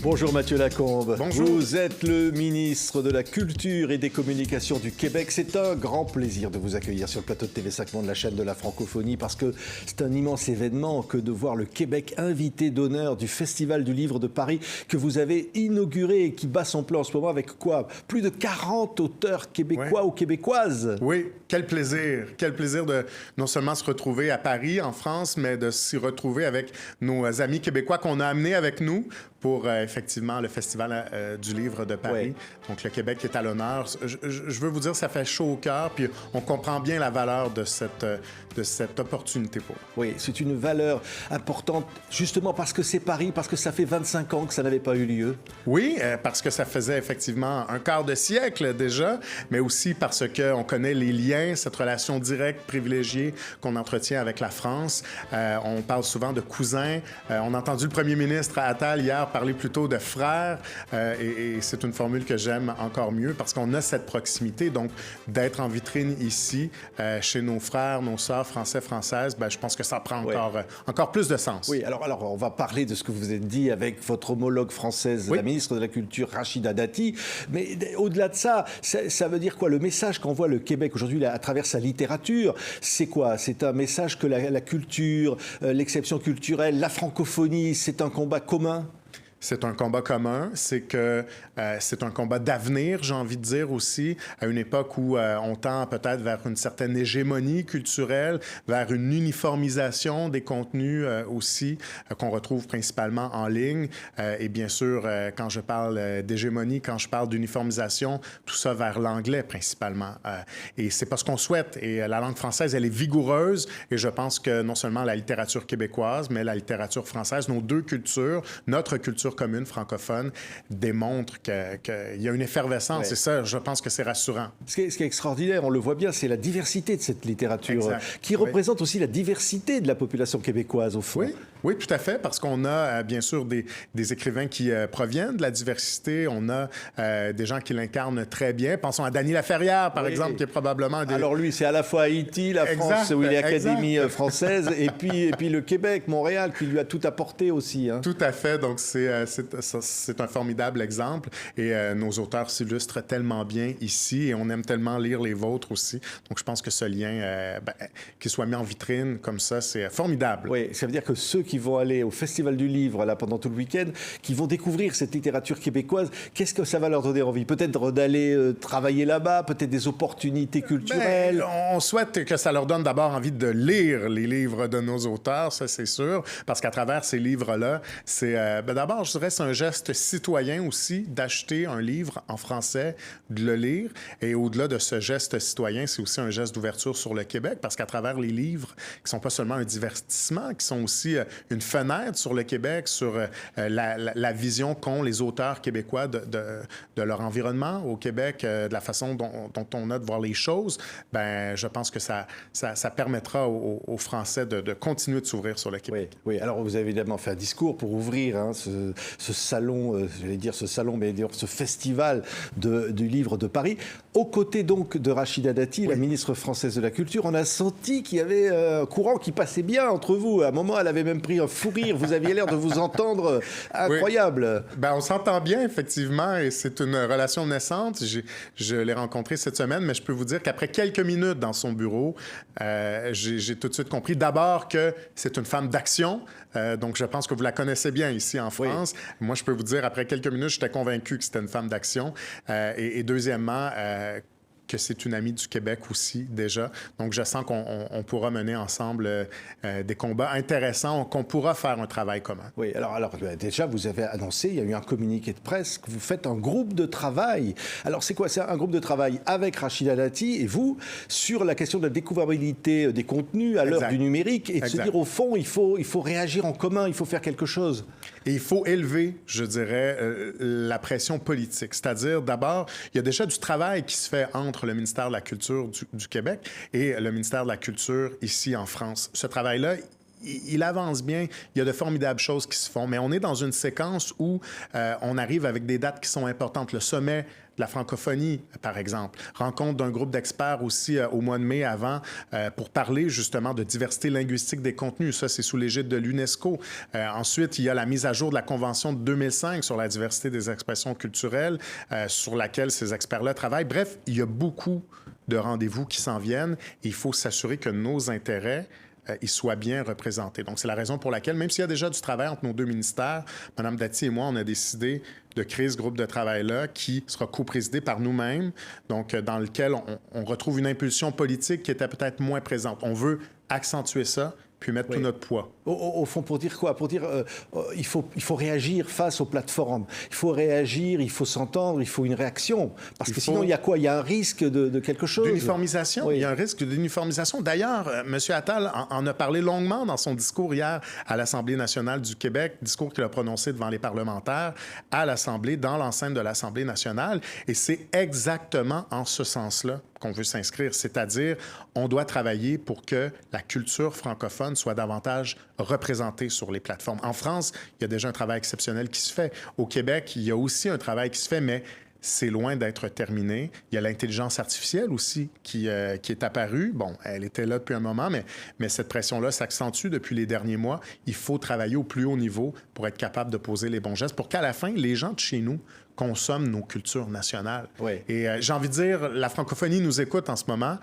Bonjour Mathieu Lacombe. Bonjour. Vous êtes le ministre de la Culture et des Communications du Québec. C'est un grand plaisir de vous accueillir sur le plateau de TV5 Monde, la chaîne de la francophonie, parce que c'est un immense événement que de voir le Québec invité d'honneur du Festival du Livre de Paris que vous avez inauguré et qui bat son plein en ce moment avec quoi? Plus de 40 auteurs québécois ou québécoises. Oui, quel plaisir. Quel plaisir de non seulement se retrouver à Paris, en France, mais de s'y retrouver avec nos amis québécois qu'on a amenés avec nous pour effectivement le Festival du Livre de Paris. Oui. Donc le Québec est à l'honneur. Je veux vous dire, ça fait chaud au cœur, puis on comprend bien la valeur de cette opportunité pour nous. Oui, c'est une valeur importante, justement parce que c'est Paris, parce que ça fait 25 ans que ça n'avait pas eu lieu. Oui, parce que ça faisait effectivement un quart de siècle déjà, mais aussi parce qu'on connaît les liens, cette relation directe, privilégiée qu'on entretient avec la France. On parle souvent de cousins. On a entendu le premier ministre Attal hier parler plutôt de frères, et c'est une formule que j'aime encore mieux parce qu'on a cette proximité. Donc, d'être en vitrine ici, chez nos frères, nos sœurs français, françaises, ben, je pense que ça prend encore plus de sens. Oui, alors on va parler de ce que vous avez dit avec votre homologue française, la ministre de la Culture, Rachida Dati. Mais au-delà de ça, ça veut dire quoi? Le message qu'envoie le Québec aujourd'hui à travers sa littérature, c'est quoi? C'est un message que la culture, l'exception culturelle, la francophonie, c'est un combat commun? C'est un combat commun, c'est un combat d'avenir, j'ai envie de dire aussi, à une époque où on tend peut-être vers une certaine hégémonie culturelle, vers une uniformisation des contenus aussi, qu'on retrouve principalement en ligne. Et bien sûr, quand je parle d'hégémonie, quand je parle d'uniformisation, tout ça vers l'anglais principalement. Et c'est pas ce qu'on souhaite. Et la langue française, elle est vigoureuse, et je pense que non seulement la littérature québécoise, mais la littérature française, nos deux cultures, notre culture commune francophone démontre qu'il y a une effervescence. Ouais. Et ça, je pense que c'est rassurant. Ce qui est extraordinaire, on le voit bien, c'est la diversité de cette littérature, qui représente aussi la diversité de la population québécoise, au fond. Oui, tout à fait, parce qu'on a bien sûr des écrivains qui proviennent de la diversité. On a des gens qui l'incarnent très bien. Pensons à Dany Laferrière, par exemple, qui est probablement... Alors lui, c'est à la fois Haïti, la France, où il est Académie française, et puis le Québec, Montréal, qui lui a tout apporté aussi. Hein. Tout à fait. Donc, c'est un formidable exemple. Et nos auteurs s'illustrent tellement bien ici, et on aime tellement lire les vôtres aussi. Donc, je pense que ce lien, qu'il soit mis en vitrine comme ça, c'est formidable. Oui, ça veut dire que ceux qui vont aller au Festival du Livre là, pendant tout le week-end, qui vont découvrir cette littérature québécoise, qu'est-ce que ça va leur donner envie? Peut-être d'aller travailler là-bas, peut-être des opportunités culturelles? On souhaite que ça leur donne d'abord envie de lire les livres de nos auteurs, ça c'est sûr, parce qu'à travers ces livres-là, c'est d'abord, je dirais, c'est un geste citoyen aussi d'acheter un livre en français, de le lire, et au-delà de ce geste citoyen, c'est aussi un geste d'ouverture sur le Québec, parce qu'à travers les livres, qui sont pas seulement un divertissement, qui sont aussi une fenêtre sur le Québec, sur la vision qu'ont les auteurs québécois de leur environnement au Québec, de la façon dont on a de voir les choses, ben, je pense que ça permettra aux Français de continuer de s'ouvrir sur le Québec. Oui. Alors vous avez évidemment fait un discours pour ouvrir ce salon, j'allais dire ce salon, mais dire ce festival du livre de Paris. Aux côtés donc de Rachida Dati, la ministre française de la Culture, on a senti qu'il y avait un courant qui passait bien entre vous. À un moment, elle avait même pris un fou rire. Vous aviez l'air de vous entendre incroyable. Oui. Ben, on s'entend bien, effectivement, et c'est une relation naissante. Je l'ai rencontrée cette semaine, mais je peux vous dire qu'après quelques minutes dans son bureau, j'ai tout de suite compris d'abord que c'est une femme d'action. Donc, je pense que vous la connaissez bien ici en France. Oui. Moi, je peux vous dire, après quelques minutes, j'étais convaincu que c'était une femme d'action. Et deuxièmement, que c'est une amie du Québec aussi, déjà. Donc, je sens qu'on pourra mener ensemble des combats intéressants, qu'on pourra faire un travail commun. Oui, alors déjà, vous avez annoncé, il y a eu un communiqué de presse, que vous faites un groupe de travail. Alors, c'est quoi? C'est un groupe de travail avec Rachida Dati et vous, sur la question de la découvrabilité des contenus à l'heure du numérique, et de se dire, au fond, il faut réagir en commun, il faut faire quelque chose. Et il faut élever, je dirais, la pression politique. C'est-à-dire, d'abord, il y a déjà du travail qui se fait entre le ministère de la Culture du Québec et le ministère de la Culture ici en France. Ce travail-là, il avance bien. Il y a de formidables choses qui se font, mais on est dans une séquence où on arrive avec des dates qui sont importantes. Le sommet de la francophonie, par exemple. Rencontre d'un groupe d'experts aussi au mois de mai avant pour parler justement de diversité linguistique des contenus. Ça, c'est sous l'égide de l'UNESCO. Ensuite, il y a la mise à jour de la Convention de 2005 sur la diversité des expressions culturelles, sur laquelle ces experts-là travaillent. Bref, il y a beaucoup de rendez-vous qui s'en viennent. Et il faut s'assurer que nos intérêts ils soient bien représentés. Donc, c'est la raison pour laquelle, même s'il y a déjà du travail entre nos deux ministères, Mme Dati et moi, on a décidé de créer ce groupe de travail-là qui sera coprésidé par nous-mêmes, donc dans lequel on retrouve une impulsion politique qui était peut-être moins présente. On veut accentuer ça, puis mettre tout notre poids. Au fond, pour dire quoi? Pour dire il faut réagir face aux plateformes. Il faut réagir, il faut s'entendre, il faut une réaction. Parce que sinon, il y a quoi? Il y a un risque de quelque chose? D'uniformisation. Oui. Il y a un risque d'uniformisation. D'ailleurs, M. Attal en a parlé longuement dans son discours hier à l'Assemblée nationale du Québec, discours qu'il a prononcé devant les parlementaires à l'Assemblée, dans l'enceinte de l'Assemblée nationale. Et c'est exactement en ce sens-là qu'on veut s'inscrire, c'est-à-dire on doit travailler pour que la culture francophone soit davantage représentée sur les plateformes. En France, il y a déjà un travail exceptionnel qui se fait. Au Québec, il y a aussi un travail qui se fait, mais c'est loin d'être terminé. Il y a l'intelligence artificielle aussi qui est apparue. Bon, elle était là depuis un moment, mais cette pression-là s'accentue depuis les derniers mois. Il faut travailler au plus haut niveau pour être capable de poser les bons gestes pour qu'à la fin, les gens de chez nous consomment nos cultures nationales. Oui. Et j'ai envie de dire, la francophonie nous écoute en ce moment.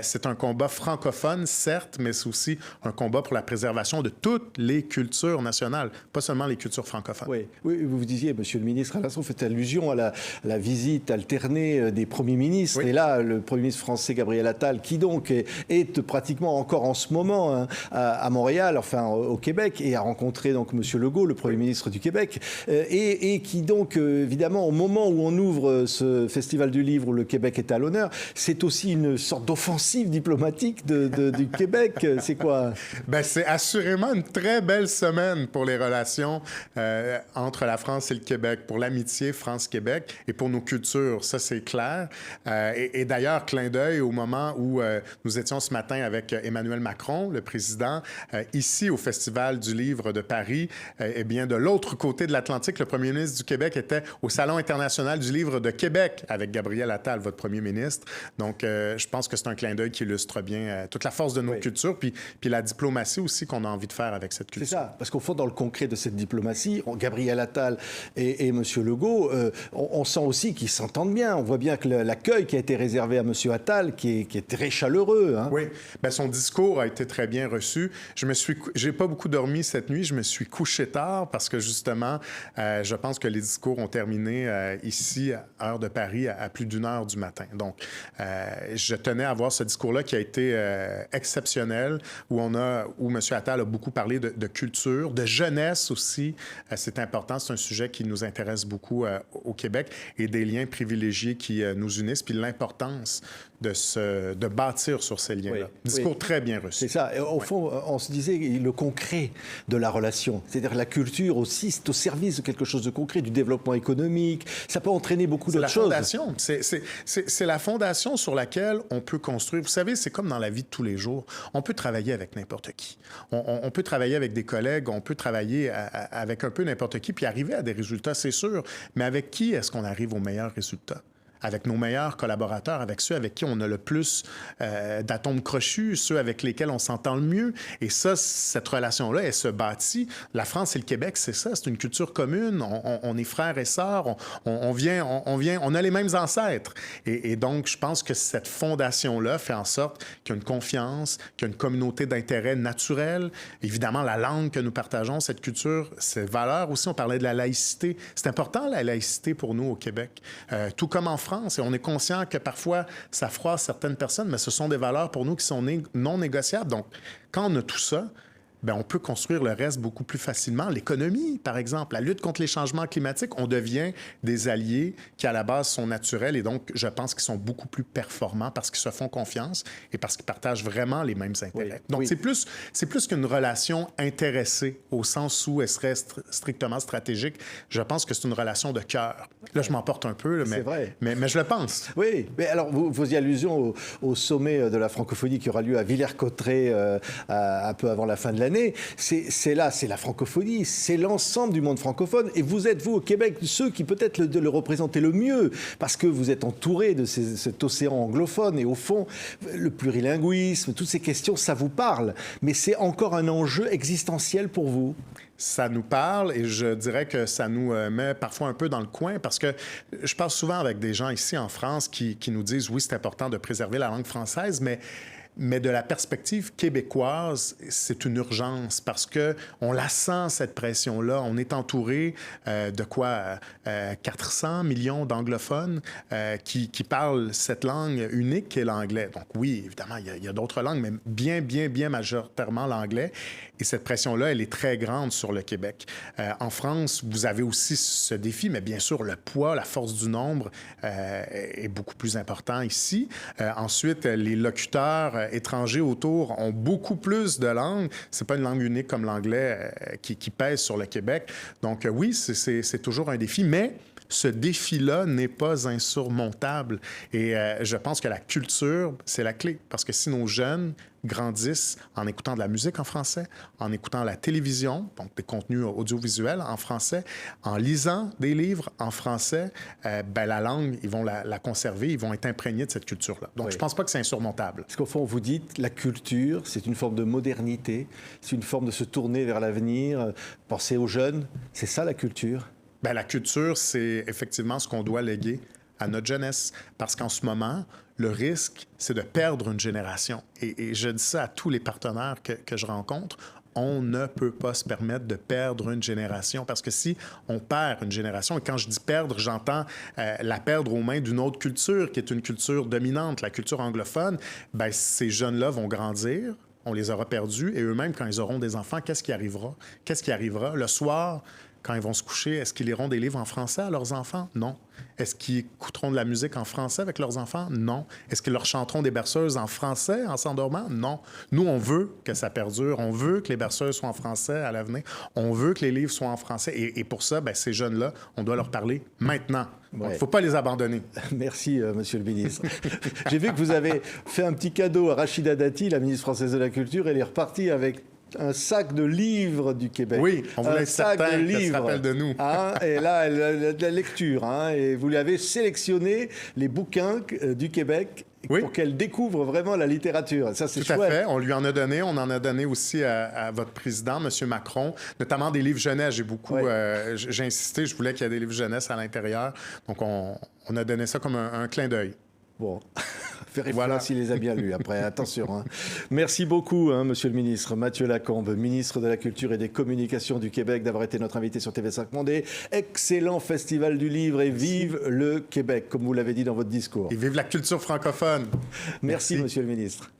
C'est un combat francophone, certes, mais c'est aussi un combat pour la préservation de toutes les cultures nationales, pas seulement les cultures francophones. Oui, vous disiez, Monsieur le ministre, à l'instant, vous faites allusion à la visite alternée des premiers ministres. Oui. Et là, le premier ministre français, Gabriel Attal, qui donc est pratiquement encore en ce moment à Montréal, enfin au Québec, et a rencontré donc Monsieur Legault, le premier ministre du Québec, et qui donc, évidemment, au moment où on ouvre ce Festival du livre où le Québec est à l'honneur, c'est aussi une sorte d'offensive diplomatique du Québec. C'est quoi? Bien, c'est assurément une très belle semaine pour les relations entre la France et le Québec, pour l'amitié France-Québec et pour nos cultures. Ça, c'est clair. Et d'ailleurs, clin d'œil au moment où nous étions ce matin avec Emmanuel Macron, le président, ici au Festival du livre de Paris, eh bien, de l'autre côté de l'Atlantique, le premier ministre du Québec était au Salon international du livre de Québec avec Gabriel Attal, votre premier ministre. Donc, je pense que c'est un clin d'œil qui illustre bien toute la force de nos cultures, puis la diplomatie aussi qu'on a envie de faire avec cette culture. C'est ça, parce qu'au fond, dans le concret de cette diplomatie, Gabriel Attal et M. Legault, on sent aussi qu'ils s'entendent bien. On voit bien que l'accueil qui a été réservé à M. Attal, qui est très chaleureux. Hein. Oui, bien, son discours a été très bien reçu. J'ai pas beaucoup dormi cette nuit, je me suis couché tard parce que justement, je pense que les discours ont terminé ici, à heure de Paris, à plus d'1 heure du matin. Donc, je tenais à avoir ce discours-là qui a été exceptionnel, où M. Attal a beaucoup parlé de culture, de jeunesse aussi. C'est important, c'est un sujet qui nous intéresse beaucoup au Québec, et des liens privilégiés qui nous unissent, puis l'importance de bâtir sur ces liens-là. Discours très bien reçu. C'est ça. Et au fond, on se disait le concret de la relation. C'est-à-dire la culture aussi, c'est au service de quelque chose de concret, du développement économique. Ça peut entraîner beaucoup d'autres choses. C'est la fondation sur laquelle on peut construire. Vous savez, c'est comme dans la vie de tous les jours. On peut travailler avec n'importe qui. On peut travailler avec des collègues, on peut travailler avec un peu n'importe qui, puis arriver à des résultats, c'est sûr. Mais avec qui est-ce qu'on arrive aux meilleurs résultats? Avec nos meilleurs collaborateurs, avec ceux avec qui on a le plus d'atomes crochus, ceux avec lesquels on s'entend le mieux. Et ça, cette relation-là, elle se bâtit. La France et le Québec, c'est ça, c'est une culture commune. On est frères et sœurs, on a les mêmes ancêtres. Et donc, je pense que cette fondation-là fait en sorte qu'il y a une confiance, qu'il y a une communauté d'intérêts naturels. Évidemment, la langue que nous partageons, cette culture, ces valeurs aussi. On parlait de la laïcité. C'est important, la laïcité, pour nous au Québec. Tout comme en France. Et on est conscient que parfois, ça froisse certaines personnes, mais ce sont des valeurs pour nous qui sont non négociables. Donc, quand on a tout ça, bien, on peut construire le reste beaucoup plus facilement. L'économie, par exemple, la lutte contre les changements climatiques, on devient des alliés qui, à la base, sont naturels et donc, je pense qu'ils sont beaucoup plus performants parce qu'ils se font confiance et parce qu'ils partagent vraiment les mêmes intérêts. Donc, c'est plus qu'une relation intéressée au sens où elle serait strictement stratégique. Je pense que c'est une relation de cœur. Là, je m'emporte un peu, mais je le pense. Oui, mais alors, vous faisiez allusion au sommet de la francophonie qui aura lieu à Villers-Cotterêts un peu avant la fin de l'année. année, c'est là, c'est la francophonie, c'est l'ensemble du monde francophone. Et vous êtes, vous, au Québec, ceux qui peut-être le représentez le mieux, parce que vous êtes entouré de cet océan anglophone. Et au fond, le plurilinguisme, toutes ces questions, ça vous parle. Mais c'est encore un enjeu existentiel pour vous. Ça nous parle et je dirais que ça nous met parfois un peu dans le coin parce que je parle souvent avec des gens ici en France qui nous disent oui, c'est important de préserver la langue française, mais de la perspective québécoise, c'est une urgence parce que on la sent, cette pression-là. On est entouré de quoi? 400 millions d'anglophones qui parlent cette langue unique qu'est l'anglais. Donc oui, évidemment, il y a d'autres langues, mais bien majoritairement l'anglais. Et cette pression-là, elle est très grande sur le Québec. En France, vous avez aussi ce défi, mais bien sûr, le poids, la force du nombre est beaucoup plus important ici. Ensuite, les locuteurs étrangers autour ont beaucoup plus de langues. C'est pas une langue unique comme l'anglais qui pèse sur le Québec. Donc oui, c'est toujours un défi, mais ce défi-là n'est pas insurmontable. Et je pense que la culture, c'est la clé. Parce que si nos jeunes grandissent en écoutant de la musique en français, en écoutant la télévision, donc des contenus audiovisuels en français, en lisant des livres en français, la langue, ils vont la conserver, ils vont être imprégnés de cette culture-là. Donc, je ne pense pas que c'est insurmontable. Parce qu'au fond, vous dites, la culture, c'est une forme de modernité, c'est une forme de se tourner vers l'avenir, penser aux jeunes. C'est ça, la culture? La culture, c'est effectivement ce qu'on doit léguer à notre jeunesse. Parce qu'en ce moment, le risque, c'est de perdre une génération. Et je dis ça à tous les partenaires que je rencontre. On ne peut pas se permettre de perdre une génération parce que si on perd une génération, et quand je dis perdre, j'entends la perdre aux mains d'une autre culture qui est une culture dominante, la culture anglophone, ces jeunes-là vont grandir, on les aura perdus et eux-mêmes, quand ils auront des enfants, qu'est-ce qui arrivera? Qu'est-ce qui arrivera? Le soir, quand ils vont se coucher, est-ce qu'ils liront des livres en français à leurs enfants? Non. Est-ce qu'ils écouteront de la musique en français avec leurs enfants? Non. Est-ce qu'ils leur chanteront des berceuses en français en s'endormant? Non. Nous, on veut que ça perdure. On veut que les berceuses soient en français à l'avenir. On veut que les livres soient en français. Et pour ça, ces jeunes-là, on doit leur parler maintenant. Il ne faut pas les abandonner. Merci, Monsieur le ministre. J'ai vu que vous avez fait un petit cadeau à Rachida Dati, la ministre française de la Culture. Elle est repartie avec un sac de livres du Québec. Oui, on voulait un sac de livres. Ça se rappelle de nous. Et là, elle a de la lecture. Et vous lui avez sélectionné les bouquins du Québec pour qu'elle découvre vraiment la littérature. Ça, c'est chouette. Tout à fait. On lui en a donné. On en a donné aussi à votre président, M. Macron, notamment des livres jeunesse. J'ai insisté, je voulais qu'il y ait des livres jeunesse à l'intérieur. Donc, on a donné ça comme un clin d'œil. Bon, vérifiez s'il les a bien lus après, attention. Merci beaucoup, Monsieur le ministre Mathieu Lacombe, ministre de la Culture et des Communications du Québec, d'avoir été notre invité sur TV5 Monde. Excellent festival du livre et vive le Québec, comme vous l'avez dit dans votre discours. Et vive la culture francophone. Merci, Monsieur le ministre.